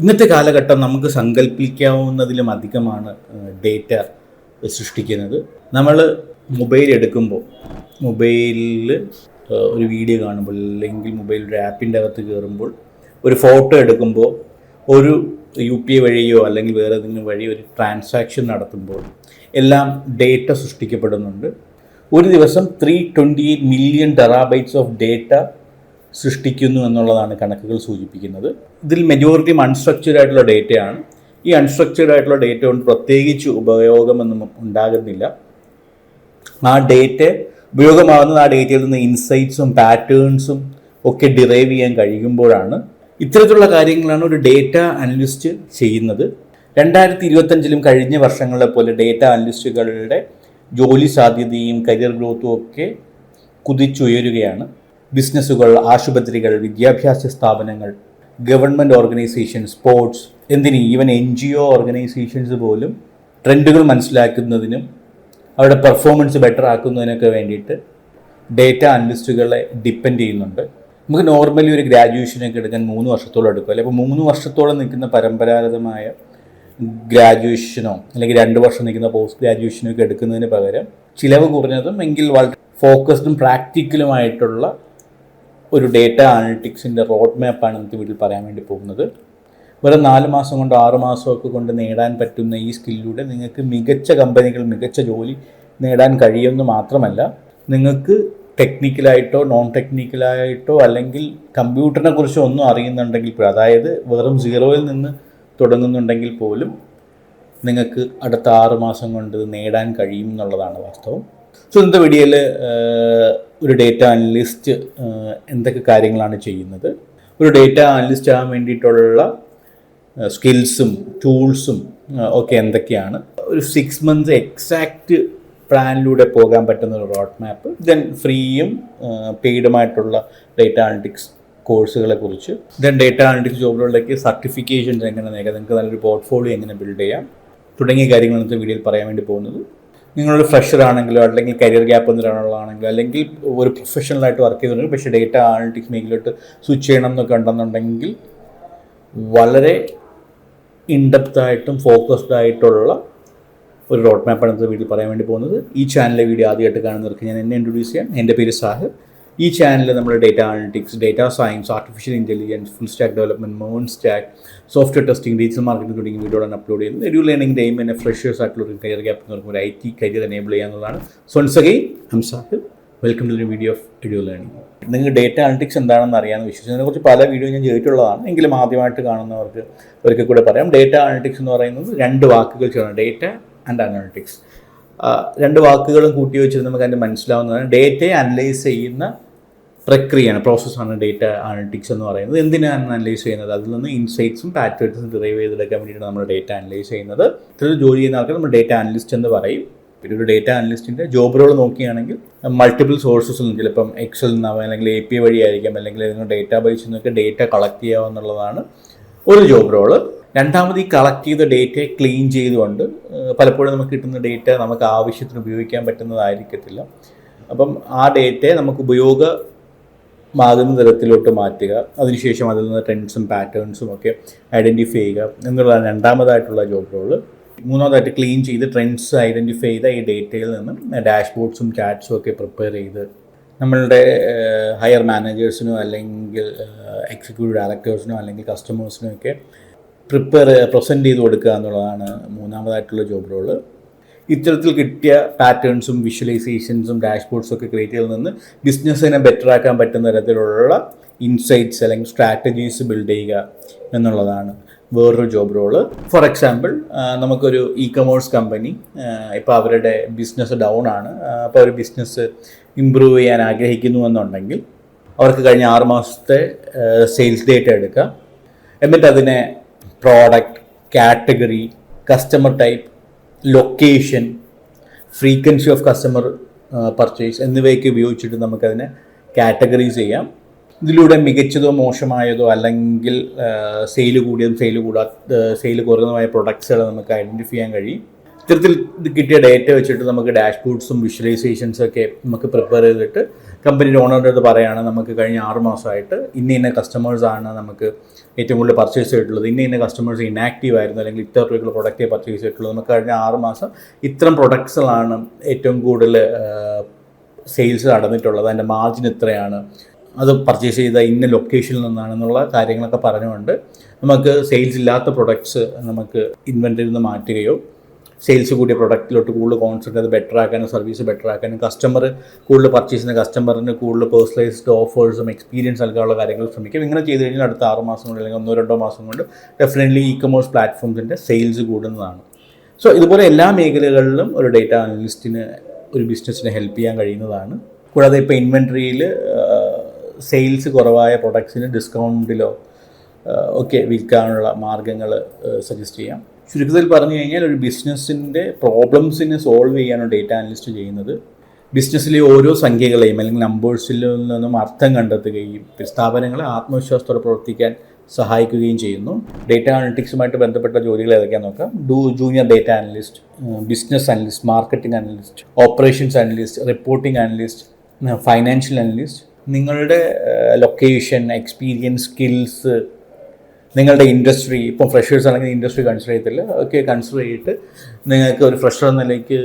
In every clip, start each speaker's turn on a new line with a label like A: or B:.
A: ഇന്നത്തെ കാലഘട്ടം നമുക്ക് സങ്കല്പിക്കാവുന്നതിലും അധികമാണ് ഡേറ്റ സൃഷ്ടിക്കുന്നത്. നമ്മൾ മൊബൈൽ എടുക്കുമ്പോൾ മൊബൈലിൽ ഒരു വീഡിയോ കാണുമ്പോൾ അല്ലെങ്കിൽ മൊബൈൽ ഒരു ആപ്പിൻ്റെ അകത്ത് കയറുമ്പോൾ ഒരു ഫോട്ടോ എടുക്കുമ്പോൾ ഒരു UPI വഴിയോ അല്ലെങ്കിൽ വേറെ ഏതെങ്കിലും വഴി ഒരു ട്രാൻസാക്ഷൻ നടത്തുമ്പോൾ എല്ലാം ഡേറ്റ സൃഷ്ടിക്കപ്പെടുന്നുണ്ട്. ഒരു ദിവസം 328 മില്യൺ ടെറാബൈറ്റ്സ് ഓഫ് ഡേറ്റ സൃഷ്ടിക്കുന്നു എന്നുള്ളതാണ് കണക്കുകൾ സൂചിപ്പിക്കുന്നത്. ഇതിൽ മെജോറിറ്റിയും അൺസ്ട്രക്ചേർഡ് ആയിട്ടുള്ള ഡേറ്റയാണ്. ഈ അൺസ്ട്രക്ചേർഡ് ആയിട്ടുള്ള ഡേറ്റ കൊണ്ട് പ്രത്യേകിച്ച് ഉപയോഗമൊന്നും ഉണ്ടാകുന്നില്ല. ആ ഡേറ്റ ഉപയോഗമാകുന്നത് ആ ഡേറ്റയിൽ നിന്ന് ഇൻസൈറ്റ്സും പാറ്റേൺസും ഒക്കെ ഡിറൈവ് ചെയ്യാൻ കഴിയുമ്പോഴാണ്. ഇത്തരത്തിലുള്ള കാര്യങ്ങളാണ് ഒരു ഡേറ്റ അനലിസ്റ്റ് ചെയ്യുന്നത്. 2025 കഴിഞ്ഞ വർഷങ്ങളെ പോലെ ഡേറ്റ അനലിസ്റ്റുകളുടെ ജോലി സാധ്യതയും കരിയർ ഗ്രോത്തും ഒക്കെ കുതിച്ചുയരുകയാണ്. ബിസിനസ്സുകൾ, ആശുപത്രികൾ, വിദ്യാഭ്യാസ സ്ഥാപനങ്ങൾ, government organisation, sports, even NGO organisations പോലും ട്രെൻഡുകൾ മനസ്സിലാക്കുന്നതിനും അവരുടെ പെർഫോമൻസ് ബെറ്റർ ആക്കുന്നതിനൊക്കെ വേണ്ടിയിട്ട് ഡേറ്റ അനലിസ്റ്റുകളെ ഡിപ്പെൻഡ് ചെയ്യുന്നുണ്ട്. നമുക്ക് നോർമലി ഒരു ഗ്രാജുവേഷനൊക്കെ എടുക്കാൻ 3 വർഷത്തോളം എടുക്കും അല്ലെ. അപ്പോൾ 3 വർഷത്തോളം നിൽക്കുന്ന പരമ്പരാഗതമായ ഗ്രാജുവേഷനോ അല്ലെങ്കിൽ 2 വർഷം നിൽക്കുന്ന പോസ്റ്റ് ഗ്രാജുവേഷനോ ഒക്കെ എടുക്കുന്നതിന് പകരം ചിലവ് കുറഞ്ഞതും എങ്കിൽ വളരെ ഫോക്കസ്ഡും പ്രാക്ടിക്കലുമായിട്ടുള്ള ഒരു ഡേറ്റ അനലിറ്റിക്സിൻ്റെ റോഡ് മാപ്പാണ് നമുക്ക് വീട്ടിൽ പറയാൻ വേണ്ടി പോകുന്നത്. വെറും 4 മാസം കൊണ്ട് 6 മാസമൊക്കെ കൊണ്ട് നേടാൻ പറ്റുന്ന ഈ സ്കില്ലിലൂടെ നിങ്ങൾക്ക് മികച്ച കമ്പനികൾ, മികച്ച ജോലി നേടാൻ കഴിയുമെന്ന് മാത്രമല്ല, നിങ്ങൾക്ക് ടെക്നിക്കലായിട്ടോ നോൺ ടെക്നിക്കലായിട്ടോ അല്ലെങ്കിൽ കമ്പ്യൂട്ടറിനെ കുറിച്ചോ ഒന്നും അറിയുന്നുണ്ടെങ്കിൽ പോലും, അതായത് വെറും 0-ൽ നിന്ന് തുടങ്ങുന്നുണ്ടെങ്കിൽ പോലും നിങ്ങൾക്ക് അടുത്ത 6 മാസം കൊണ്ട് നേടാൻ കഴിയും എന്നുള്ളതാണ് വാസ്തവം. സോ ഇന്നത്തെ വീഡിയോയിൽ ഒരു ഡേറ്റ അനലിസ്റ്റ് എന്തൊക്കെ കാര്യങ്ങളാണ് ചെയ്യുന്നത്, ഒരു ഡേറ്റ അനലിസ്റ്റ് ആകാൻ വേണ്ടിയിട്ടുള്ള സ്കിൽസും ടൂൾസും ഒക്കെ എന്തൊക്കെയാണ്, ഒരു 6 മന്ത്സ് എക്സാക്റ്റ് പ്ലാനിലൂടെ പോകാൻ പറ്റുന്ന ഒരു റോഡ് മാപ്പ്, ദെൻ ഫ്രീയും പെയ്ഡുമായിട്ടുള്ള ഡേറ്റ അനലിറ്റിക്സ് കോഴ്സുകളെ കുറിച്ച്, ദെൻ ഡേറ്റ അനലിറ്റിക്സ് ജോബുകളിലേക്ക് സർട്ടിഫിക്കേഷൻസ് എങ്ങനെ നേടാം, നിങ്ങൾക്ക് നല്ലൊരു പോർട്ട്ഫോളിയോ എങ്ങനെ ബിൽഡ് ചെയ്യാം തുടങ്ങിയ കാര്യങ്ങൾ ഇന്നത്തെ വീഡിയോയിൽ പറയാൻ വേണ്ടി പോകുന്നത്. നിങ്ങളൊരു ഫ്രഷർ ആണെങ്കിലോ അല്ലെങ്കിൽ കരിയർ ഗ്യാപ്പ് ഒന്നിലാണുള്ളതാണെങ്കിലോ അല്ലെങ്കിൽ ഒരു പ്രൊഫഷണലായിട്ട് വർക്ക് ചെയ്തിട്ടുണ്ടെങ്കിൽ പക്ഷേ ഡേറ്റ അനലിറ്റിക്സ് മേഖലയിലോട്ട് സ്വിച്ച് ചെയ്യണം എന്നൊക്കെ ഉണ്ടെന്നുണ്ടെങ്കിൽ വളരെ ഇൻഡെപ്തായിട്ടും ഫോക്കസ്ഡ് ആയിട്ടുള്ള ഒരു റോഡ് മാപ്പാണ് ഇന്നത്തെ വീഡിയോയിൽ പറയാൻ വേണ്ടി പോകുന്നത്. ഈ ചാനലിലെ വീഡിയോ ആദ്യമായിട്ട് കാണുന്നവർക്ക് ഞാൻ എന്നെ ഇൻട്രൊഡ്യൂസ് ചെയ്യാം. എൻ്റെ പേര് സാഹിർ. ഈ ചാനലിൽ നമ്മൾ data analytics, data science, artificial intelligence, full stack development, മോൺ stack, software testing, digital marketing തുടങ്ങിയ വീഡിയോകളാണ് അപ്ലോഡ് ചെയ്യുന്നത്. എഡ്യൂ ലേണിംഗിൻ്റെ എയിം തന്നെ ഫ്രഷേഴ്സ് ആയിട്ടുള്ള ഒരു കരിയർ ഗ്യാപ്പ് എന്ന് പറയുമ്പോൾ ഒരു IT കരിയർ എനേബിൾ ചെയ്യാവുന്നതാണ്. So once again I am Sahir. Welcome to the video of edu learning. നിങ്ങൾക്ക് ഡേറ്റ അനലിറ്റിക്സ് എന്താണെന്ന് അറിയാമെന്ന് വിശ്വസിച്ചു. അതിനെക്കുറിച്ച് പല വീഡിയോ ഞാൻ ചെയ്തിട്ടുള്ളതാണ്. എങ്കിലും ആദ്യമായിട്ട് കാണുന്നവർക്ക് ഒരിക്കൽ കൂടെ പറയാം. ഡേറ്റ അനലിറ്റിക്സ് എന്ന് പറയുന്നത് 2 വാക്കുകൾ ചേർന്ന് ഡേറ്റ ആൻഡ് അനലിറ്റിക്സ്. 2 വാക്കുകളും കൂട്ടി വെച്ചിട്ട് നമുക്ക് അതിൻ്റെ മനസ്സിലാവുന്നതാണ്. ഡേറ്റയെ അനലൈസ് ചെയ്യുന്ന പ്രക്രിയയാണ്, പ്രോസസ്സാണ് ഡേറ്റ അനലിറ്റിക്സ് എന്ന് പറയുന്നത്. എന്തിനാണ് അനലൈസ് ചെയ്യുന്നത്? അതിൽ നിന്ന് ഇൻസൈറ്റ്സും പാറ്റേൺസും ഡിറൈവ് ചെയ്തെടുക്കാൻ വേണ്ടിയിട്ടാണ് നമ്മൾ ഡേറ്റ അനലൈസ് ചെയ്യുന്നത്. ഇത്തരം ജോലി ചെയ്യുന്ന ആൾക്കാർ നമ്മൾ ഡേറ്റ അനലിസ്റ്റ് എന്ന് പറയും. പിന്നെ ഒരു ഡേറ്റ അനലിസ്റ്റിൻ്റെ ജോബ് റോൾ നോക്കുകയാണെങ്കിൽ മൾട്ടിപ്പിൾ സോഴ്സസിൽ നിന്ന്, ചിലപ്പം എക്സൽ നിന്നാവാം അല്ലെങ്കിൽ API വഴിയായിരിക്കാം അല്ലെങ്കിൽ ഏതെങ്കിലും ഡേറ്റാ ബേസിൽ നിന്നൊക്കെ ഡേറ്റ കളക്ട് ചെയ്യുക എന്നുള്ളതാണ് ഒരു ജോബ് റോള്. രണ്ടാമത് ഈ കളക്ട് ചെയ്ത ഡേറ്റയെ ക്ലീൻ ചെയ്തുകൊണ്ട് പലപ്പോഴും നമുക്ക് കിട്ടുന്ന ഡേറ്റ നമുക്ക് ആവശ്യത്തിന് ഉപയോഗിക്കാൻ പറ്റുന്നതായിരിക്കത്തില്ല. അപ്പം ആ ഡേറ്റയെ നമുക്ക് ഉപയോഗമാകുന്ന തരത്തിലോട്ട് മാറ്റുക, അതിനുശേഷം അതിൽ നിന്ന് ട്രെൻഡ്സും പാറ്റേൺസും ഒക്കെ ഐഡൻറ്റിഫൈ ചെയ്യുക എന്നുള്ളതാണ് രണ്ടാമതായിട്ടുള്ള ജോബ് റോള്. മൂന്നാമതായിട്ട് ക്ലീൻ ചെയ്ത് ട്രെൻഡ്സ് ഐഡൻറ്റിഫൈ ചെയ്ത ഈ ഡേറ്റയിൽ നിന്നും ഡാഷ്ബോർഡ്സും ചാറ്റ്സും ഒക്കെ പ്രിപ്പയർ ചെയ്ത് നമ്മളുടെ ഹയർ മാനേജേഴ്സിനോ അല്ലെങ്കിൽ എക്സിക്യൂട്ടീവ് ഡയറക്ടേഴ്സിനോ അല്ലെങ്കിൽ കസ്റ്റമേഴ്സിനോ ഒക്കെ പ്രസൻറ്റ് ചെയ്ത് കൊടുക്കുക എന്നുള്ളതാണ് മൂന്നാമതായിട്ടുള്ള ജോബ് റോള്. ഇത്തരത്തിൽ കിട്ടിയ പാറ്റേൺസും വിഷ്വലൈസേഷൻസും ഡാഷ്ബോർഡ്സും ഒക്കെ ക്രിയേറ്റ് ചെയ്തതിൽ നിന്ന് ബിസിനസ്സിനെ ബെറ്റർ ആക്കാൻ പറ്റുന്ന തരത്തിലുള്ള ഇൻസൈറ്റ്സ് അല്ലെങ്കിൽ സ്ട്രാറ്റജീസ് ബിൽഡ് ചെയ്യുക എന്നുള്ളതാണ് വേറൊരു ജോബ് റോള്. ഫോർ എക്സാമ്പിൾ, നമുക്കൊരു e-commerce കമ്പനി ഇപ്പോൾ അവരുടെ ബിസിനസ് ഡൗൺ ആണ്. അപ്പോൾ അവർ ബിസിനസ് ഇമ്പ്രൂവ് ചെയ്യാൻ ആഗ്രഹിക്കുന്നു എന്നുണ്ടെങ്കിൽ അവർക്ക് കഴിഞ്ഞ 6 മാസത്തെ സെയിൽസ് ഡേറ്റ എടുക്കുക. എന്നിട്ട് അതിനെ product, category, customer type, location, frequency of customer purchase എന്നിവയൊക്കെ ഉപയോഗിച്ചിട്ട് നമുക്കതിനെ കാറ്റഗറൈസ് ചെയ്യാം. ഇതിലൂടെ മികച്ചതോ മോശമായതോ അല്ലെങ്കിൽ സെയിൽ കൂടിയതും സെയിൽ കുറഞ്ഞതുമായ പ്രൊഡക്ട്സുകൾ നമുക്ക് ഐഡൻറ്റിഫൈ ചെയ്യാൻ കഴിയും. ഇത്തരത്തിൽ ഇത് കിട്ടിയ ഡേറ്റ വെച്ചിട്ട് നമുക്ക് ഡാഷ്ബോർഡ്സും വിഷ്വലൈസേഷൻസും ഒക്കെ നമുക്ക് പ്രിപ്പയർ ചെയ്തിട്ട് കമ്പനിയുടെ ഓണറുടെ അടുത്ത് പറയുകയാണ് നമുക്ക് കഴിഞ്ഞ 6 മാസമായിട്ട് ഇന്ന കസ്റ്റമേഴ്സാണ് നമുക്ക് ഏറ്റവും കൂടുതൽ പർച്ചേസ് ചെയ്തിട്ടുള്ളത്, ഇന്ന കസ്റ്റമേഴ്സ് ഇനാക്റ്റീവ് ആയിരുന്നു, അല്ലെങ്കിൽ ഇത്ര രൂപയ്ക്കുള്ള പ്രൊഡക്റ്റേ പർച്ചേസ് ചെയ്തിട്ടുള്ളത്, നമുക്ക് കഴിഞ്ഞ 6 മാസം ഇത്തരം പ്രൊഡക്ട്സുകളാണ് ഏറ്റവും കൂടുതൽ സെയിൽസ് നടന്നിട്ടുള്ളത്, അതിൻ്റെ മാർജിൻ ഇത്രയാണ്, അത് പർച്ചേസ് ചെയ്ത ഇന്ന ലൊക്കേഷനിൽ നിന്നാണെന്നുള്ള കാര്യങ്ങളൊക്കെ പറഞ്ഞുകൊണ്ട് നമുക്ക് സെയിൽസ് ഇല്ലാത്ത പ്രൊഡക്ട്സ് നമുക്ക് ഇൻവെൻറ്ററിയിൽ നിന്ന് മാറ്റുകയോ സെയിൽസ് കൂടിയ പ്രൊഡക്റ്റിലോട്ട് കൂടുതൽ കോൺസെൻട്രേറ്റ് അത് ബെറ്റർ ആക്കാനും സർവീസ് ബെറ്റർ ആക്കാനും കസ്റ്റമർ കൂടുതൽ പർച്ചേസ് ചെയ്യുന്ന കസ്റ്റമറിന് കൂടുതൽ പേഴ്സണലൈസ്ഡ് ഓഫേഴ്സും എക്സ്പീരിയൻസ് നൽകാനുള്ള കാര്യങ്ങൾ ശ്രമിക്കും. ഇങ്ങനെ ചെയ്ത് കഴിഞ്ഞാൽ അടുത്ത 6 മാസം കൊണ്ട് അല്ലെങ്കിൽ 1-2 മാസം കൊണ്ട് ഡെഫിനറ്റ്ലി ഇ-കൊമേഴ്സ് പ്ലാറ്റ്ഫോംസിൻ്റെ സെയിൽസ് കൂടുന്നതാണ്. സോ ഇതുപോലെ എല്ലാ മേഖലകളിലും ഒരു ഡേറ്റ അനലിസ്റ്റിന് ഒരു ബിസിനസ്സിനെ ഹെൽപ്പ് ചെയ്യാൻ കഴിയുന്നതാണ്. കൂടാതെ ഇപ്പോൾ ഇൻവെൻട്രിയിൽ സെയിൽസ് കുറവായ പ്രൊഡക്ട്സിന് ഡിസ്കൗണ്ടിലോ ഒക്കെ വിൽക്കാനുള്ള മാർഗ്ഗങ്ങൾ സജസ്റ്റ് ചെയ്യാം. ചുരുക്കത്തിൽ പറഞ്ഞു കഴിഞ്ഞാൽ ഒരു ബിസിനസ്സിൻ്റെ പ്രോബ്ലംസിനെ സോൾവ് ചെയ്യാനാണ് ഡേറ്റ അനലിസ്റ്റ് ചെയ്യുന്നത്. ബിസിനസ്സിലെ ഓരോ സംഖ്യകളെയും അല്ലെങ്കിൽ നമ്പേഴ്സിൽ നിന്നും അർത്ഥം കണ്ടെത്തുകയും സ്ഥാപനങ്ങളെ ആത്മവിശ്വാസത്തോടെ പ്രവർത്തിക്കാൻ സഹായിക്കുകയും ചെയ്യുന്നു. ഡേറ്റ അനലിറ്റിക്സുമായിട്ട് ബന്ധപ്പെട്ട ജോലികൾ ഏതൊക്കെയാണെന്ന് നോക്കാം. Junior data analyst, business analyst, marketing analyst, operations analyst, reporting analyst, financial analyst. നിങ്ങളുടെ ലൊക്കേഷൻ, എക്സ്പീരിയൻസ്, സ്കിൽസ്, നിങ്ങളുടെ ഇൻഡസ്ട്രി, ഇപ്പം ഫ്രഷേഴ്സ് ആണെങ്കിൽ ഇൻഡസ്ട്രി കൺസിഡർ ചെയ്തില്ല, ഒക്കെ കൺസിഡർ ചെയ്തിട്ട് നിങ്ങൾക്ക് ഒരു ഫ്രഷർ എന്ന നിലയ്ക്ക്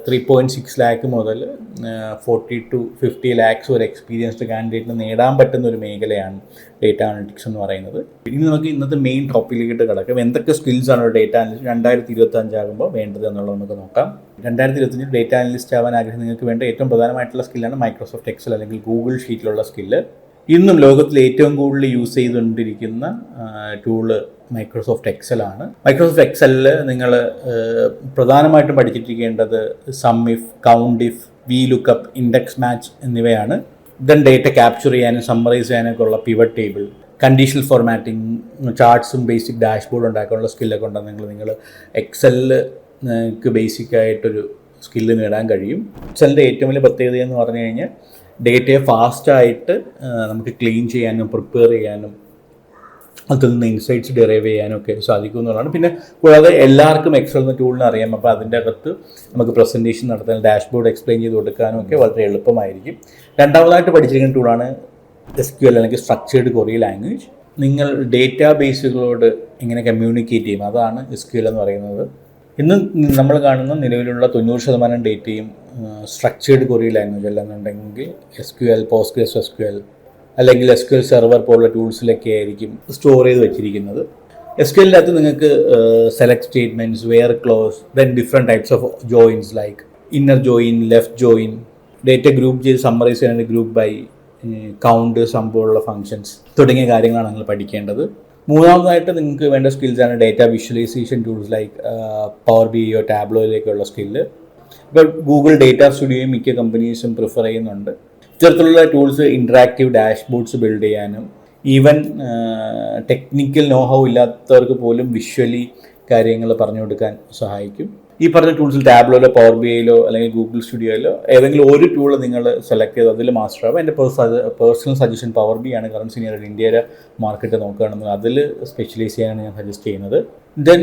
A: 3.6 lakh മുതൽ 40 to 50 lakhs ഒരു എക്സ്പീരിയൻസ്ഡ് കാൻഡിഡേറ്റിന് നേടാൻ പറ്റുന്ന ഒരു മേഖലയാണ് ഡേറ്റ അനലിറ്റിക്സ് എന്ന് പറയുന്നത്. ഇനി നമുക്ക് ഇന്നത്തെ മെയിൻ ടോപ്പിക്കിലേക്ക് കിടക്കാം. എന്തൊക്കെ സ്കിൽസാണ് ഒരു ഡേറ്റ അനലിസ്റ്റ് 2025 ആകുമ്പോൾ വേണ്ടത് എന്നുള്ളത് നമുക്ക് നോക്കാം. 2025 ഡേറ്റ അനലിസ്റ്റ് ആവാൻ ആഗ്രഹം നിങ്ങൾക്ക് വേണ്ട ഏറ്റവും പ്രധാനമായിട്ടുള്ള സ്കില്ലാണ് മൈക്രോസോഫ്റ്റ് എക്സൽ അല്ലെങ്കിൽ ഗൂഗിൾ ഷീറ്റിലുള്ള സ്കില്ല്. ഇന്നും ലോകത്തിൽ ഏറ്റവും കൂടുതൽ യൂസ് ചെയ്തുകൊണ്ടിരിക്കുന്ന ടൂള് മൈക്രോസോഫ്റ്റ് എക്സൽ ആണ്. മൈക്രോസോഫ്റ്റ് എക്സലിൽ നിങ്ങൾ പ്രധാനമായിട്ടും പഠിച്ചിരിക്കേണ്ടത് sum if, count if, V lookup, index match എന്നിവയാണ്. ദെൻ ഡേറ്റ ക്യാപ്ചർ ചെയ്യാനും സമ്മറൈസ് ചെയ്യാനൊക്കെ ഉള്ള പിവറ്റ് ടേബിൾ, കണ്ടീഷണൽ ഫോർമാറ്റിംഗ്, ചാർട്ട്സും ബേസിക് ഡാഷ്ബോർഡ് ഉണ്ടാക്കാനുള്ള സ്കില്ലൊക്കെ ഉണ്ടെങ്കിൽ നിങ്ങൾ എക്സലിൽ നിങ്ങൾക്ക് ബേസിക്കായിട്ടൊരു സ്കില്ല് നേടാൻ കഴിയും. എക്സലിൻ്റെ ഏറ്റവും വലിയ പ്രത്യേകത എന്ന് പറഞ്ഞു കഴിഞ്ഞാൽ ഡേറ്റയെ ഫാസ്റ്റായിട്ട് നമുക്ക് ക്ലീൻ ചെയ്യാനും പ്രിപ്പയർ ചെയ്യാനും അതിൽ നിന്ന് ഇൻസൈറ്റ്സ് ഡെറൈവ് ചെയ്യാനും ഒക്കെ സാധിക്കും എന്നുള്ളതാണ്. പിന്നെ കൂടാതെ എല്ലാവർക്കും എക്സൽ എന്ന ടൂളിനെ അറിയാം. അപ്പോൾ അതിൻ്റെ അകത്ത് നമുക്ക് പ്രസൻറ്റേഷൻ നടത്താൻ, ഡാഷ്ബോർഡ് എക്സ്പ്ലെയിൻ ചെയ്ത് കൊടുക്കാനും ഒക്കെ വളരെ എളുപ്പമായിരിക്കും. രണ്ടാമതായിട്ട് പഠിച്ചിരിക്കുന്ന ടൂളാണ് SQL അല്ലെങ്കിൽ സ്ട്രക്ചേർഡ് ക്വറി ലാംഗ്വേജ്. നിങ്ങൾ ഡേറ്റാ ബേസുകളോട് എങ്ങനെ കമ്മ്യൂണിക്കേറ്റ് ചെയ്യും, അതാണ് SQL എന്ന് പറയുന്നത്. ഇന്ന് നമ്മൾ കാണുന്ന നിലവിലുള്ള 90% ഡേറ്റയും സ്ട്രക്ചേർഡ് ക്വറി ലാംഗ്വേജ് അല്ലെന്നുണ്ടെങ്കിൽ SQL, PostgreSQL അല്ലെങ്കിൽ SQL സെർവർ പോലുള്ള ടൂൾസിലൊക്കെ ആയിരിക്കും സ്റ്റോർ ചെയ്ത് വെച്ചിരിക്കുന്നത്. SQLിൻ്റെ അകത്ത് നിങ്ങൾക്ക് select statements, where clause, then different types of joins like inner join, left join, data group ചെയ്ത് സമ്മറൈസ് ചെയ്യാൻ ഗ്രൂപ്പ് ബൈ, കൗണ്ട്, സംഭവമുള്ള ഫങ്ഷൻസ് തുടങ്ങിയ കാര്യങ്ങളാണ് നിങ്ങൾ പഠിക്കേണ്ടത്. മൂന്നാമതായിട്ട് നിങ്ങൾക്ക് വേണ്ട സ്കിൽസാണ് data visualisation tools like power BI, ടാബ്ലോയിലേക്കുള്ള സ്കില്ല്. ഇപ്പോൾ ഗൂഗിൾ ഡേറ്റ സ്റ്റുഡിയോയും മിക്ക കമ്പനീസും പ്രിഫർ ചെയ്യുന്നുണ്ട്. ഇത്തരത്തിലുള്ള ടൂൾസ് ഇൻറ്ററാക്റ്റീവ് ഡാഷ്ബോർഡ്സ് ബിൽഡ് ചെയ്യാനും ഈവൻ ടെക്നിക്കൽ നോഹൗ ഇല്ലാത്തവർക്ക് പോലും വിഷ്വലി കാര്യങ്ങൾ പറഞ്ഞു കൊടുക്കാൻ സഹായിക്കും. ഈ പറഞ്ഞ ടൂൾസിൽ ടാബ്ലോയിലോ പവർ BIയിലോ അല്ലെങ്കിൽ ഗൂഗിൾ സ്റ്റുഡിയോയിലോ ഏതെങ്കിലും ഒരു ടൂൾ നിങ്ങൾ സെലക്ട് ചെയ്ത് അതിൽ മാസ്റ്റർ ആവും. എൻ്റെ പേഴ്സണൽ സജഷൻ പവർ BI ആണ്. കാരണം സീനിയർ ഇന്ത്യയിലെ മാർക്കറ്റ് നോക്കുകയാണെന്ന് അതിൽ സ്പെഷ്യലൈസ് ചെയ്യാനാണ് ഞാൻ സജസ്റ്റ് ചെയ്യുന്നത്. ദെൻ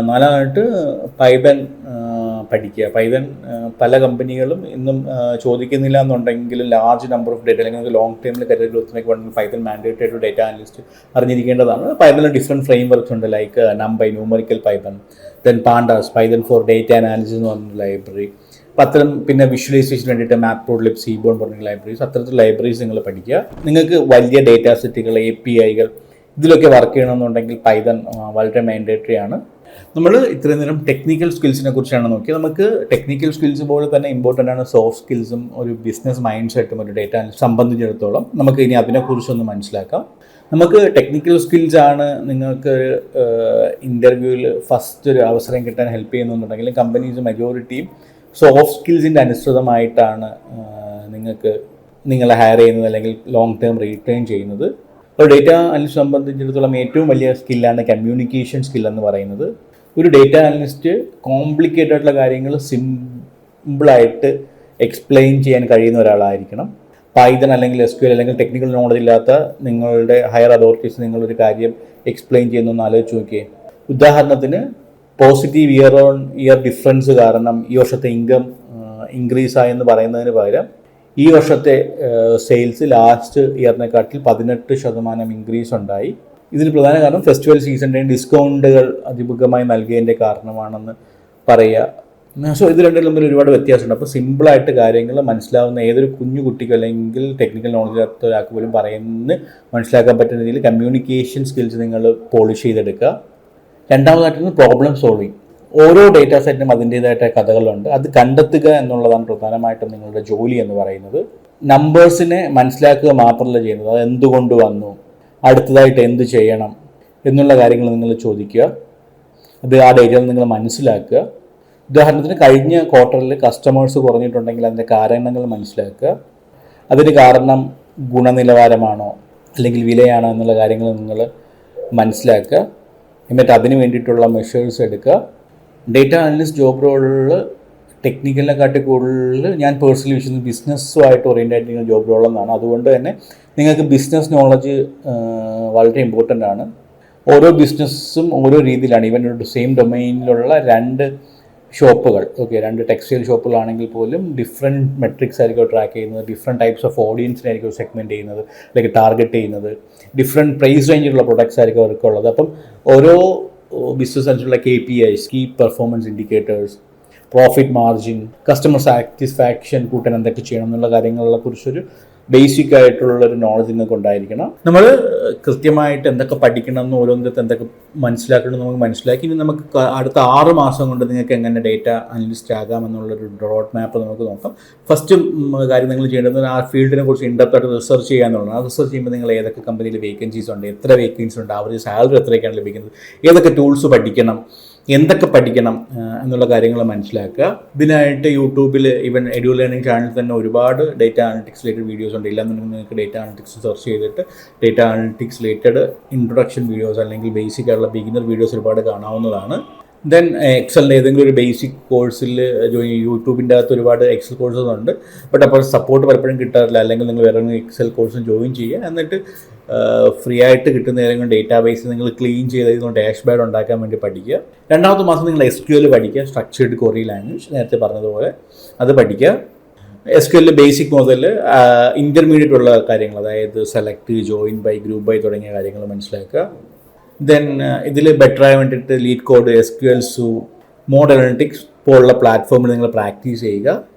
A: നാലാമായിട്ട് പൈതൺ പഠിക്കുക. പൈതൺ പല കമ്പനികളും ഇന്നും ചോദിക്കുന്നില്ല എന്നുണ്ടെങ്കിലും ലാർജ് നമ്പർ ഓഫ് ഡേറ്റ അല്ലെങ്കിൽ ലോങ് ടൈമിൽ കരിയർ ഗ്രോത്തിനൊക്കെ വേണമെങ്കിൽ പൈതൺ മാൻഡേറ്ററി ആയിട്ട് ഡേറ്റ അനലിസ്റ്റ് അറിഞ്ഞിരിക്കേണ്ടതാണ്. പൈതണിൽ ഡിഫറെൻറ്റ് ഫ്രെയിം വർക്ക്സ് ഉണ്ട് like NumPy, numerical Python, then pandas, Python for data analysis എന്ന് പറഞ്ഞ ലൈബ്രറി. അപ്പം അത്തരം പിന്നെ വിഷ്വലൈസേഷൻ വേണ്ടിയിട്ട് മാപ്രോഡ്ലിബ്, സീബോൺ പറഞ്ഞ ലൈബ്രറീസ്, അത്തരത്തിൽ ലൈബ്രറീസ് നിങ്ങൾ പഠിക്കുക. നിങ്ങൾക്ക് വലിയ ഡേറ്റാ സെറ്റുകൾ, APIകൾ ഇതിലൊക്കെ വർക്ക് ചെയ്യണമെന്നുണ്ടെങ്കിൽ പൈതൺ വളരെ മാൻഡേറ്ററി ആണ്. നമ്മൾ ഇത്രയും നേരം ടെക്നിക്കൽ സ്കിൽസിനെ കുറിച്ചാണ് നോക്കിയത്. നമുക്ക് ടെക്നിക്കൽ സ്കിൽസ് പോലെ തന്നെ ഇമ്പോർട്ടൻ്റ് ആണ് സോഫ്റ്റ് സ്കിൽസും ഒരു ബിസിനസ് മൈൻഡ് സെറ്റും ഒരു ഡേറ്റ സംബന്ധിച്ചിടത്തോളം. നമുക്ക് ഇനി അതിനെക്കുറിച്ചൊന്ന് മനസ്സിലാക്കാം. നമുക്ക് ടെക്നിക്കൽ സ്കിൽസ് ആണ് നിങ്ങൾക്ക് ഇൻ്റർവ്യൂവിൽ ഫസ്റ്റ് ഒരു അവസരം കിട്ടാൻ ഹെൽപ്പ് ചെയ്യുന്നുണ്ടെങ്കിൽ കമ്പനീസ് മെജോറിറ്റിയും സോഫ്റ്റ് സ്കിൽസിൻ്റെ അനുസൃതമായിട്ടാണ് നിങ്ങളെ ഹയർ ചെയ്യുന്നത് അല്ലെങ്കിൽ ലോങ് ടേം റീറ്റെയിൻ ചെയ്യുന്നത്. ഒരു ഡേറ്റ അനലിസ്റ്റ് സംബന്ധിച്ചിടത്തോളം ഏറ്റവും വലിയ സ്കില്ലാണ് കമ്മ്യൂണിക്കേഷൻ സ്കില്ലെന്ന് പറയുന്നത്. ഒരു ഡേറ്റ അനലിസ്റ്റ് കോംപ്ലിക്കേറ്റഡ് ആയിട്ടുള്ള കാര്യങ്ങൾ സിമ്പിളായിട്ട് എക്സ്പ്ലെയിൻ ചെയ്യാൻ കഴിയുന്ന ഒരാളായിരിക്കണം. പൈതൺ അല്ലെങ്കിൽ SQL അല്ലെങ്കിൽ ടെക്നിക്കൽ നോളജ് ഇല്ലാത്ത നിങ്ങളുടെ ഹയർ അതോറിറ്റീസ് നിങ്ങളൊരു കാര്യം എക്സ്പ്ലെയിൻ ചെയ്യുന്നതെന്ന് ആലോചിച്ച് നോക്കിയേ. ഉദാഹരണത്തിന് positive year on year difference കാരണം ഈ വർഷത്തെ ഇൻകം ഇൻക്രീസ് ആയെന്ന് പറയുന്നതിന് പകരം ഈ വർഷത്തെ സെയിൽസ് ലാസ്റ്റ് ഇയറിനെക്കാട്ടിൽ 18% ഇൻക്രീസ് ഉണ്ടായി. ഇതിന് പ്രധാന കാരണം ഫെസ്റ്റിവൽ സീസണിൻ്റെയും ഡിസ്കൗണ്ടുകൾ അതിമുഖമായി നൽകിയതിൻ്റെ കാരണമാണെന്ന് പറയുക. സോ ഇത് രണ്ടും തമ്മിൽ ഒരുപാട് വ്യത്യാസമുണ്ട്. അപ്പോൾ സിമ്പിളായിട്ട് കാര്യങ്ങൾ മനസ്സിലാവുന്ന ഏതൊരു കുഞ്ഞു കുട്ടിക്ക് അല്ലെങ്കിൽ ടെക്നിക്കൽ നോളജ് ഇല്ലാത്ത ഒരാൾക്ക് പോലും പറയുന്നത് മനസ്സിലാക്കാൻ പറ്റുന്ന രീതിയിൽ കമ്മ്യൂണിക്കേഷൻ സ്കിൽസ് നിങ്ങൾ പോളിഷ് ചെയ്തെടുക്കുക. രണ്ടാമതായിട്ട് പ്രോബ്ലം സോൾവിങ്. ഓരോ ഡേറ്റാ സെറ്റിനും അതിൻ്റേതായിട്ട് കഥകളുണ്ട്. അത് കണ്ടെത്തുക എന്നുള്ളതാണ് പ്രധാനമായിട്ടും നിങ്ങളുടെ ജോലി എന്ന് പറയുന്നത്. നമ്പേഴ്സിനെ മനസ്സിലാക്കുക മാത്രമല്ല ചെയ്യുന്നത്, അത് എന്തുകൊണ്ട് വന്നു, അടുത്തതായിട്ട് എന്ത് ചെയ്യണം എന്നുള്ള കാര്യങ്ങൾ നിങ്ങൾ ചോദിക്കുക. അത് ആ ഡേറ്റയിൽ നിങ്ങൾ മനസ്സിലാക്കുക. ഉദാഹരണത്തിന് കഴിഞ്ഞ ക്വാർട്ടറിൽ കസ്റ്റമേഴ്സ് കുറഞ്ഞിട്ടുണ്ടെങ്കിൽ അതിൻ്റെ കാരണങ്ങൾ മനസ്സിലാക്കുക. അതിന് കാരണം ഗുണനിലവാരമാണോ അല്ലെങ്കിൽ വിലയാണോ എന്നുള്ള കാര്യങ്ങൾ നിങ്ങൾ മനസ്സിലാക്കുക. എന്നിട്ട് അതിന് വേണ്ടിയിട്ടുള്ള മെഷേഴ്സ് എടുക്കുക. ഡേറ്റ അനലിസ്റ്റ് ജോബ് റോളിൽ ടെക്നിക്കലിനെക്കാട്ടി കൂടുതൽ ഞാൻ പേഴ്സണലി വിശ്വസിക്കുന്നത് ബിസിനസ്സുമായിട്ട് ഓറിയൻറ്റഡ് ആയിട്ടുള്ള ജോബ് റോളെന്നാണ്. അതുകൊണ്ട് തന്നെ നിങ്ങൾക്ക് ബിസിനസ് നോളജ് വളരെ ഇമ്പോർട്ടൻ്റ് ആണ്. ഓരോ ബിസിനസ്സും ഓരോ രീതിയിലാണ്. ഈവൻ ഒരു സെയിം ഡൊമൈനിലുള്ള 2 ഷോപ്പുകൾ, രണ്ട് ടെക്സ്റ്റൈൽ ഷോപ്പുകളാണെങ്കിൽ പോലും ഡിഫറെൻറ്റ് മെട്രിക്സ് ആയിരിക്കും ട്രാക്ക് ചെയ്യുന്നത്, ഡിഫറെൻറ്റ് ടൈപ്സ് ഓഫ് ഓഡിയൻസിനായിരിക്കും സെഗ്മെൻറ്റ് ചെയ്യുന്നത്, അല്ലെങ്കിൽ ടാർഗറ്റ് ചെയ്യുന്നത്, ഡിഫറെൻറ്റ് പ്രൈസ് റേഞ്ചിലുള്ള പ്രൊഡക്ട്സ് ആയിരിക്കും അവർക്കുള്ളത്. അപ്പം ഓരോ ബിസിനസ് അനുസരിച്ചുള്ള KPIs, key performance indicators, profit margin, customer satisfaction കൂട്ടാൻ എന്തൊക്കെ ചെയ്യണം എന്നുള്ള കാര്യങ്ങളെ കുറിച്ചൊരു ബേസിക് ആയിട്ടുള്ളൊരു നോളജ് നിങ്ങൾക്ക് ഉണ്ടായിരിക്കണം. നമ്മൾ കൃത്യമായിട്ട് എന്തൊക്കെ പഠിക്കണം എന്ന് ഓരോന്നിടത്ത് എന്തൊക്കെ മനസ്സിലാക്കണം നമുക്ക് മനസ്സിലാക്കി. ഇനി നമുക്ക് അടുത്ത 6 മാസം കൊണ്ട് നിങ്ങൾക്ക് എങ്ങനെ ഡേറ്റ അനലിസ്റ്റ് ആകാമെന്നുള്ളൊരു റോഡ് മാപ്പ് നമുക്ക് നോക്കാം. ഫസ്റ്റ് കാര്യം നിങ്ങൾ ചെയ്യേണ്ടത് ആ ഫീൽഡിനെ കുറിച്ച് ഇൻഡെപ്തായിട്ട് റിസർച്ച് ചെയ്യാന്നുള്ളതാണ്. ആ റിസർച്ച് ചെയ്യുമ്പോൾ നിങ്ങൾ ഏതൊക്കെ കമ്പനിയിൽ വേക്കൻസീസ് ഉണ്ട്, എത്ര വേക്കൻസി ഉണ്ട്, അവരുടെ സാലറി എത്രയൊക്കെയാണ് ലഭിക്കുന്നത്, ഏതൊക്കെ ടൂൾസ് പഠിക്കണം, എന്തൊക്കെ പഠിക്കണം എന്നുള്ള കാര്യങ്ങൾ മനസ്സിലാക്കുക. ഇതിനായിട്ട് യൂട്യൂബിൽ ഈവൻ എഡ്യൂ ലേണിംഗ് ചാനലിൽ തന്നെ ഒരുപാട് ഡേറ്റ അനലിറ്റിക്സ് റിലേറ്റഡ് വീഡിയോസ് ഉണ്ട്. ഇല്ലാന്നുണ്ടെങ്കിൽ നിങ്ങൾക്ക് ഡേറ്റ അനലിറ്റിക്സ് സെർച്ച് ചെയ്തിട്ട് data analytics related introduction videos അല്ലെങ്കിൽ ബേസിക് ആയിട്ടുള്ള ബിഗിനർ വീഡിയോസ് ഒരുപാട് കാണാവുന്നതാണ്. ദെൻ എക്സലിൻ്റെ ഏതെങ്കിലും ഒരു ബേസിക് കോഴ്സിൽ യൂട്യൂബിൻ്റെ അകത്ത് ഒരുപാട് എക്സൽ കോഴ്സസ് ഉണ്ട്. ബട്ട് അപ്പോൾ സപ്പോർട്ട് പലപ്പോഴും കിട്ടാറില്ല. അല്ലെങ്കിൽ നിങ്ങൾ വേറെ എക്സൽ കോഴ്സും ജോയിൻ ചെയ്യുക. എന്നിട്ട് ഫ്രീ ആയിട്ട് കിട്ടുന്ന ഏതെങ്കിലും ഡേറ്റാ ബേസ് നിങ്ങൾ ക്ലീൻ ചെയ്ത് ഡാഷ്ബോർഡ് ഉണ്ടാക്കാൻ വേണ്ടി പഠിക്കുക. രണ്ടാമത്തെ മാസം നിങ്ങൾ SQL പഠിക്കുക, സ്ട്രക്ചേർഡ് ക്വറി ലാംഗ്വേജ്, നേരത്തെ പറഞ്ഞതുപോലെ അത് പഠിക്കുക. SQL ബേസിക് മുതൽ ഇൻ്റർമീഡിയറ്റ് ഉള്ള കാര്യങ്ങൾ, അതായത് select, join by, group by തുടങ്ങിയ കാര്യങ്ങൾ മനസ്സിലാക്കുക. ദെൻ ഇതിൽ ബെറ്ററായി വേണ്ടിയിട്ട് LeetCode, SQL Zoo, Mode Analytics പോലുള്ള പ്ലാറ്റ്ഫോമിൽ നിങ്ങൾ പ്രാക്ടീസ് ചെയ്യുക.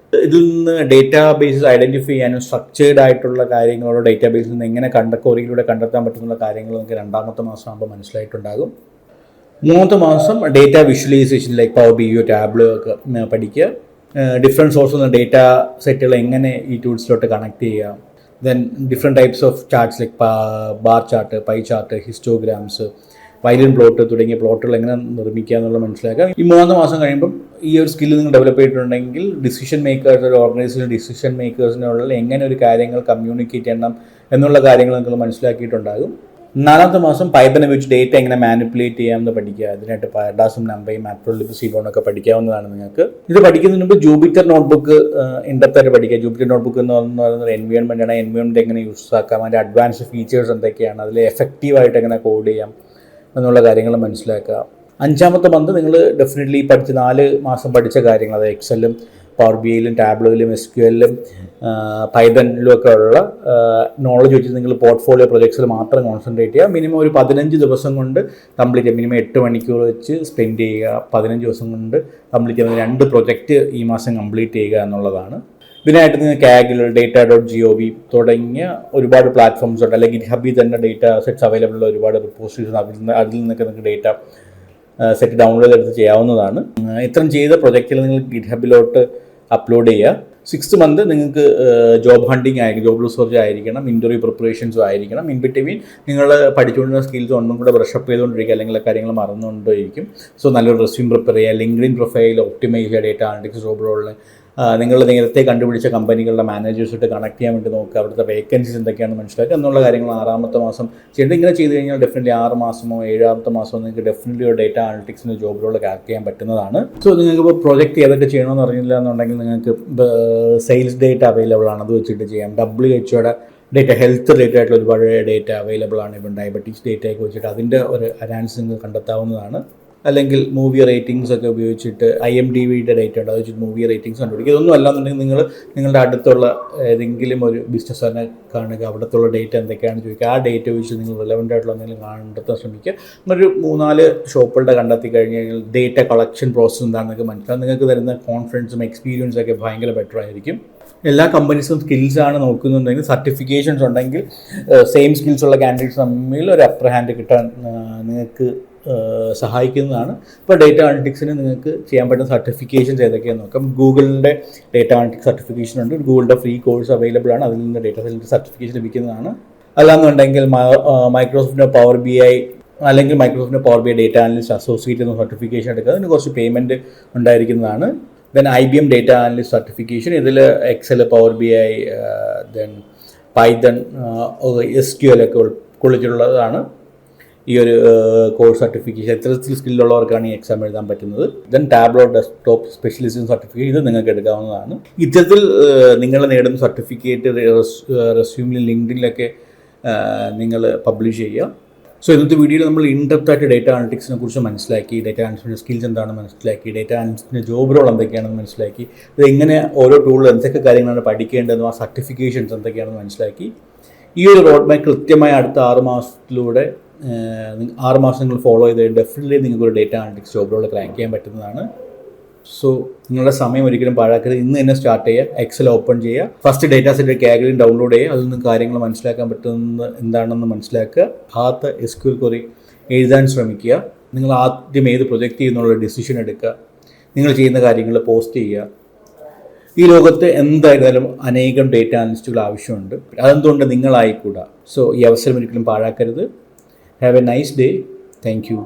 A: ഇതിൽ നിന്ന് ഡേറ്റാ ബേസസ് ഐഡൻറ്റിഫൈ ചെയ്യാനും സ്ട്രക്ചേർഡ് ആയിട്ടുള്ള കാര്യങ്ങളോ ഡേറ്റാ ബേസിൽ നിന്ന് എങ്ങനെ ക്വറിയിലൂടെ കണ്ടെത്താൻ പറ്റുന്ന കാര്യങ്ങൾ നിങ്ങൾക്ക് രണ്ടാമത്തെ മാസം ആകുമ്പോൾ മനസ്സിലായിട്ടുണ്ടാകും. മൂന്നാമത്തെ മാസം data visualisation like power BI, Tableau ഒക്കെ പഠിക്കുക. ഡിഫറെൻറ്റ് സോഴ്സിൽ നിന്ന് ഡേറ്റ സെറ്റുകൾ എങ്ങനെ ഈ ടൂൾസിലോട്ട് കണക്ട് ചെയ്യുക. Then different types of charts like bar chart, pie chart, histograms, violin plot തുടങ്ങിയ പ്ലോട്ടുകൾ എങ്ങനെ നിർമ്മിക്കുക എന്നുള്ളത് മനസ്സിലാക്കുക. ഈ 3 മാസം കഴിയുമ്പം ഈ ഒരു സ്കില്ല് നിങ്ങൾ ഡെവലപ്പ് ചെയ്തിട്ടുണ്ടെങ്കിൽ ഡിസിഷൻ മേക്കേഴ്സ്, ഒരു ഓർഗനൈസേഷൻ ഡിസിഷൻ മേക്കേഴ്സിനുള്ള എങ്ങനെ ഒരു കാര്യങ്ങൾ കമ്മ്യൂണിക്കേറ്റ് ചെയ്യണം എന്നുള്ള കാര്യങ്ങൾ നിങ്ങൾ മനസ്സിലാക്കിയിട്ടുണ്ടാകും. 4ാമത്തെ മാസം പൈത്തൺ വെച്ച് ഡേറ്റ എങ്ങനെ മാനിപ്പുലേറ്റ് ചെയ്യാമെന്ന് പഠിക്കുക. അതിനായിട്ട് പാരഡാസും, നമ്പയും, മാട്രോളിബ്, സീബോണൊക്കെ പഠിക്കാവുന്നതാണ് നിങ്ങൾക്ക്. ഇത് പഠിക്കുന്നതിന് മുമ്പ് ജൂപ്പിറ്റർ നോട്ട്ബുക്ക് ഇൻഡെപ്തായിട്ട് പഠിക്കുക. ജൂപ്പിറ്റർ നോട്ട്ബുക്ക് എന്ന് പറയുന്നത് എൻവയോൺമെൻ്റ് ആണ്. എൻവയോൺമെൻറ്റ് എങ്ങനെ യൂസ് ആക്കാം, അതിൻ്റെ അഡ്വാൻസ് ഫീച്ചേഴ്സ് എന്തൊക്കെയാണ്, അതിൽ എഫക്റ്റീവായിട്ട് എങ്ങനെ കോഡ് ചെയ്യാം എന്നുള്ള കാര്യങ്ങൾ മനസ്സിലാക്കുക. 5ാമത്തെ മന്ത് നിങ്ങൾ ഡെഫിനറ്റ്ലി പഠിച്ച് 4 മാസം പഠിച്ച കാര്യങ്ങൾ, അതായത് എക്സലും, പവർ BIയിലും, ടാബ്ലോയിലും, SQLിലും, പൈത്തണിലും ഒക്കെ ഉള്ള നോളജ് വെച്ച് നിങ്ങൾ പോർട്ട്ഫോളിയോ പ്രൊജക്ട്സിൽ മാത്രം കോൺസെൻട്രേറ്റ് ചെയ്യുക. മിനിമം ഒരു 15 ദിവസം കൊണ്ട് കംപ്ലീറ്റ് ചെയ്യുക. മിനിമം 8 മണിക്കൂർ വെച്ച് സ്പെൻഡ് ചെയ്യുക. 15 ദിവസം കൊണ്ട് കംപ്ലീറ്റ് ചെയ്യുന്ന 2 പ്രൊജക്റ്റ് ഈ മാസം കംപ്ലീറ്റ് ചെയ്യുക എന്നുള്ളതാണ്. ഇതിനായിട്ട് നിങ്ങൾക്ക് കാഗിൽ, data.gov തുടങ്ങിയ ഒരുപാട് പ്ലാറ്റ്ഫോംസ് ഉണ്ട്. അല്ലെങ്കിൽ GitHubൽ തന്നെ ഡേറ്റ സെറ്റ്സ് അവൈലബിൾ ഉള്ള ഒരുപാട് റിപ്പോസിറ്ററീസ്, അതിൽ നിന്നൊക്കെ നിങ്ങൾക്ക് ഡേറ്റ സെറ്റ് ഡൗൺലോഡ് എടുത്ത് ചെയ്യാവുന്നതാണ്. ഇത്രയും ചെയ്ത പ്രൊജക്റ്റിൽ നിങ്ങൾ GitHubലോട്ട് അപ്ലോഡ് ചെയ്യുക. 6th മന്ത് നിങ്ങൾക്ക് ജോബ് ഹണ്ടിങ് ആയിരിക്കും, ജോബ് റിസർച്ച് ആയിരിക്കണം, ഇൻ്റർവ്യൂ പ്രിപ്പറേഷൻസും ആയിരിക്കണം. ഇൻ ബിറ്റ്വീൻ നിങ്ങൾ പഠിച്ചുകൊണ്ടിരുന്ന സ്കിൽസ് ഒന്നും കൂടെ ബ്രഷപ്പ് ചെയ്തുകൊണ്ടിരിക്കുക, അല്ലെങ്കിൽ കാര്യങ്ങൾ മറന്നുകൊണ്ടിരിക്കും. സോ നല്ലൊരു റെസ്യൂം പ്രിപ്പയർ ചെയ്യുക, ലിങ്ക്ഡിൻ പ്രൊഫൈൽ ഒപ്റ്റിമൈസ് ചെയ്യുക, ഡേറ്റ അനലിറ്റിക്സ് ജോബ് റോളിൽ നിങ്ങൾ നേരത്തെ കണ്ടുപിടിച്ച കമ്പനികളുടെ മാനേജേഴ്സായിട്ട് കണക്ട് ചെയ്യാൻ വേണ്ടി നോക്കുക. അവിടുത്തെ വേക്കൻസീസ് എന്തൊക്കെയാണെന്ന് മനസ്സിലാക്കുക എന്നുള്ള കാര്യങ്ങൾ 6ാമത്തെ മാസം ചെയ്യേണ്ടത്. ഇങ്ങനെ ചെയ്ത് കഴിഞ്ഞാൽ ഡെഫിനറ്റ്ലി 6 മാസമോ 7ാമത്തെ മാസമോ നിങ്ങൾക്ക് ഡെഫിനറ്റ്ലി ഒരു ഡേറ്റ അനലിറ്റിക്സിൻ്റെ ജോബ് റോൾ ക്രാക്ക് ചെയ്യാൻ പറ്റുന്നതാണ്. സോ നിങ്ങൾക്ക് ഇപ്പോൾ പ്രോജക്റ്റ് ഏതൊക്കെ ചെയ്യണമെന്ന് അറിയില്ല എന്നുണ്ടെങ്കിൽ നിങ്ങൾക്ക് സെയിൽസ് ഡേറ്റ അവൈലബിൾ ആണ്, അത് വെച്ചിട്ട് ചെയ്യാം. WHOയുടെ ഡേറ്റ, ഹെൽത്ത് റിലേറ്റഡ് ആയിട്ടുള്ള ഒരുപാട് ഡേറ്റ അവൈലബിൾ ആണ്. ഇപ്പം ഡയബറ്റീസ് ഡേറ്റയൊക്കെ വെച്ചിട്ട് അതിൻ്റെ ഒരു അനാലിസിസ് നിങ്ങൾക്ക് കണ്ടെത്താവുന്നതാണ്. അല്ലെങ്കിൽ മൂവി റേറ്റിംഗ്സ് ഒക്കെ ഉപയോഗിച്ചിട്ട് IMDbയുടെ ഡേറ്റ ഉണ്ട്, അത് വെച്ചിട്ട് മൂവി റേറ്റിംഗ്സ് കണ്ടുപിടിക്കുക. ഇതൊന്നും അല്ലാന്നുണ്ടെങ്കിൽ നിങ്ങൾ നിങ്ങളുടെ അടുത്തുള്ള ഏതെങ്കിലും ഒരു ബിസിനസ്സിനെ കാണുക, അവിടുത്തെ ഡേറ്റ എന്തൊക്കെയാണെന്ന് ചോദിക്കുക, ആ ഡേറ്റ വെച്ച് നിങ്ങൾ റിലവൻ്റ് ആയിട്ടുള്ള എന്തെങ്കിലും കണ്ടെത്താൻ ശ്രമിക്കുക. ഒരു 3-4 ഷോപ്പുകളുടെ കണ്ടെത്തി കഴിഞ്ഞ് കഴിഞ്ഞാൽ ഡേറ്റ കളക്ഷൻ പ്രോസസ്സ് എന്താണെന്നൊക്കെ മനസ്സിലാവും. നിങ്ങൾക്ക് തരുന്ന കോൺഫിഡൻസും എക്സ്പീരിയൻസും ഒക്കെ ഭയങ്കര ബെറ്റർ ആയിരിക്കും. എല്ലാ കമ്പനീസും സ്കിൽസാണ് നോക്കുന്നുണ്ടെങ്കിൽ, സർട്ടിഫിക്കേഷൻസ് ഉണ്ടെങ്കിൽ സെയിം സ്കിൽസ് ഉള്ള കാൻഡിഡേറ്റ്സ് തമ്മിൽ ഒരു അപ്പർ ഹാൻഡ് കിട്ടാൻ നിങ്ങൾക്ക് സഹായിക്കുന്നതാണ്. ഇപ്പോൾ ഡേറ്റ അനലിറ്റിക്സിന് നിങ്ങൾക്ക് ചെയ്യാൻ പറ്റുന്ന സർട്ടിഫിക്കേഷൻസ് ഏതൊക്കെയാണെന്ന് നോക്കാം. ഗൂഗിളിൻ്റെ ഡേറ്റ അനലിറ്റിക്സ് സർട്ടിഫിക്കേഷൻ ഉണ്ട്, ഗൂഗിളിൻ്റെ ഫ്രീ കോഴ്സ് അവൈലബിൾ ആണ്, അതിൽ നിന്ന് ഡേറ്റ സയൻറ്റിസ്റ്റ് സർട്ടിഫിക്കേഷൻ ലഭിക്കുന്നതാണ്. അല്ലാന്നുണ്ടെങ്കിൽ മൈക്രോസോഫ്റ്റിൻ്റെ പവർ BI അല്ലെങ്കിൽ മൈക്രോസോഫ്റ്റിൻ്റെ power BI data analyst associate എന്ന സർട്ടിഫിക്കേഷൻ എടുക്കുക, അതിന് കുറച്ച് പേയ്മെൻറ്റ് ഉണ്ടായിരിക്കുന്നതാണ്. Then IBM data analyst certification, ഇതിൽ Excel, power BI, then Python, SQL ഒക്കെ ഉൾക്കൊള്ളിച്ചിട്ടുള്ളതാണ് ഈ ഒരു കോഴ്സ് സർട്ടിഫിക്കേഷൻ. ഇത്തരത്തിൽ സ്കില്ലുള്ളവർക്കാണ് ഈ എക്സാം എഴുതാൻ പറ്റുന്നത്. Then tableau desktop specialist certificate, ഇത് നിങ്ങൾക്ക് എടുക്കാവുന്നതാണ്. ഇത്തരത്തിൽ നിങ്ങൾ നേടുന്ന സർട്ടിഫിക്കറ്റ് റെസ്യൂമിലും ലിങ്ക്ഡിനിലൊക്കെ നിങ്ങൾ പബ്ലിഷ് ചെയ്യുക. സോ ഇന്നത്തെ വീഡിയോയിൽ നമ്മൾ ഇൻഡെപ്ത് ആയിട്ട് ഡേറ്റ അനലിറ്റിക്സിനെ കുറിച്ച് മനസ്സിലാക്കി, ഡേറ്റ അനലിസ്റ്റിൻ്റെ സ്കിൽസ് എന്താണെന്ന് മനസ്സിലാക്കി, ഡേറ്റ അനലിസ്റ്റിൻ്റെ ജോബ് റോൾ എന്തൊക്കെയാണെന്ന് മനസ്സിലാക്കി, ഇത് എങ്ങനെ ഓരോ ടൂളിൽ എന്തൊക്കെ കാര്യങ്ങളാണ് പഠിക്കേണ്ടതെന്നും ആ സർട്ടിഫിക്കേഷൻസ് എന്തൊക്കെയാണെന്ന് മനസ്സിലാക്കി. ഈ ഒരു റോഡ് മാപ്പ് കൃത്യമായി അടുത്ത 6 മാസത്തിലൂടെ 6 മാസം നിങ്ങൾ ഫോളോ ചെയ്ത് ഡെഫിനറ്റ്ലി നിങ്ങൾക്ക് ഒരു data analytics job role crack ചെയ്യാൻ പറ്റുന്നതാണ്. സോ നിങ്ങളുടെ സമയം ഒരിക്കലും പാഴാക്കരുത്. ഇന്ന് തന്നെ സ്റ്റാർട്ട് ചെയ്യുക, എക്സൽ ഓപ്പൺ ചെയ്യുക, ഫസ്റ്റ് ഡേറ്റാ സെറ്റ് കാഗ്ലിൻ ഡൗൺലോഡ് ചെയ്യുക, അതിൽ നിന്ന് കാര്യങ്ങൾ മനസ്സിലാക്കാൻ പറ്റുന്നത് എന്താണെന്ന് മനസ്സിലാക്കുക, ആദ്യത്തെ SQL ക്വറി എഴുതാൻ ശ്രമിക്കുക, നിങ്ങൾ ആദ്യം ഏത് പ്രൊജക്റ്റ് ചെയ്യുന്നുള്ള ഡിസിഷൻ എടുക്കുക, നിങ്ങൾ ചെയ്യുന്ന കാര്യങ്ങൾ പോസ്റ്റ് ചെയ്യുക. ഈ ലോകത്ത് എന്തായാലും അനേകം ഡേറ്റ അനലിസ്റ്റുകൾ ആവശ്യമുണ്ട്, അതെന്തുകൊണ്ട് നിങ്ങളായിക്കൂടാ. സോ ഈ അവസരം ഒരിക്കലും പാഴാക്കരുത്. Have a nice day. Thank U.